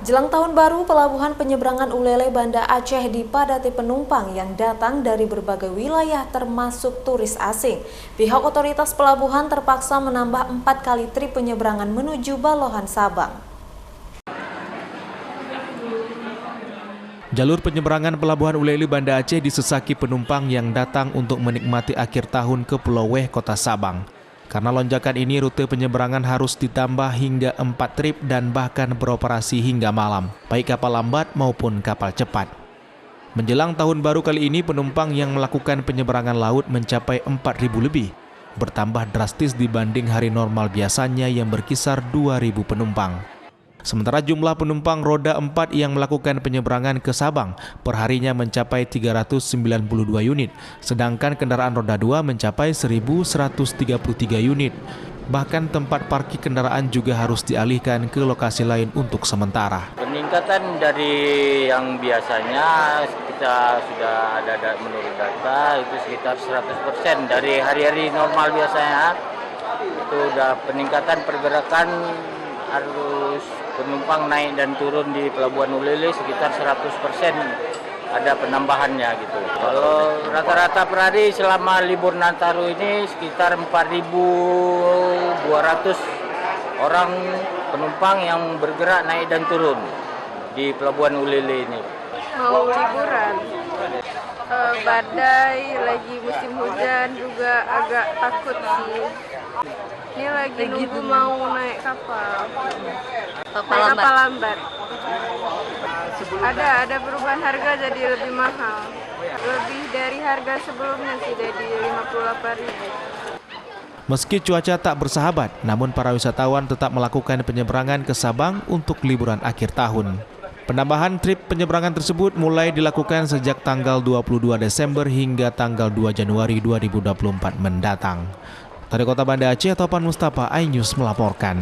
Jelang tahun baru, pelabuhan penyeberangan Ulele Banda Aceh dipadati penumpang yang datang dari berbagai wilayah termasuk turis asing. Pihak otoritas pelabuhan terpaksa menambah 4 kali trip penyeberangan menuju Balohan, Sabang. Jalur penyeberangan pelabuhan Ulele Banda Aceh disesaki penumpang yang datang untuk menikmati akhir tahun ke Pulau Weh, Kota Sabang. Karena lonjakan ini, rute penyeberangan harus ditambah hingga 4 trip dan bahkan beroperasi hingga malam, baik kapal lambat maupun kapal cepat. Menjelang tahun baru kali ini, penumpang yang melakukan penyeberangan laut mencapai 4.000 lebih, bertambah drastis dibanding hari normal biasanya yang berkisar 2.000 penumpang. Sementara jumlah penumpang roda 4 yang melakukan penyeberangan ke Sabang perharinya mencapai 392 unit, sedangkan kendaraan roda 2 mencapai 1.133 unit. Bahkan tempat parkir kendaraan juga harus dialihkan ke lokasi lain untuk sementara. Peningkatan dari yang biasanya kita sudah ada menurut data itu sekitar 100% dari hari-hari normal biasanya. Itu udah peningkatan pergerakan arus penumpang naik dan turun di Pelabuhan Ulele sekitar 100% ada penambahannya gitu. Kalau rata-rata per hari selama libur Nataru ini sekitar 4.200 orang penumpang yang bergerak naik dan turun di Pelabuhan Ulele ini. Mau liburan, badai, lagi musim hujan juga agak takut sih. Ini lagi nunggu mau naik kapal. Kapal lambat. Ada perubahan harga jadi lebih mahal. Lebih dari harga sebelumnya sih, jadi 58.000. Meski cuaca tak bersahabat, namun para wisatawan tetap melakukan penyeberangan ke Sabang untuk liburan akhir tahun. Penambahan trip penyeberangan tersebut mulai dilakukan sejak tanggal 22 Desember hingga tanggal 2 Januari 2024 mendatang. Dari Kota Banda Aceh, Topan Mustafa, iNews melaporkan.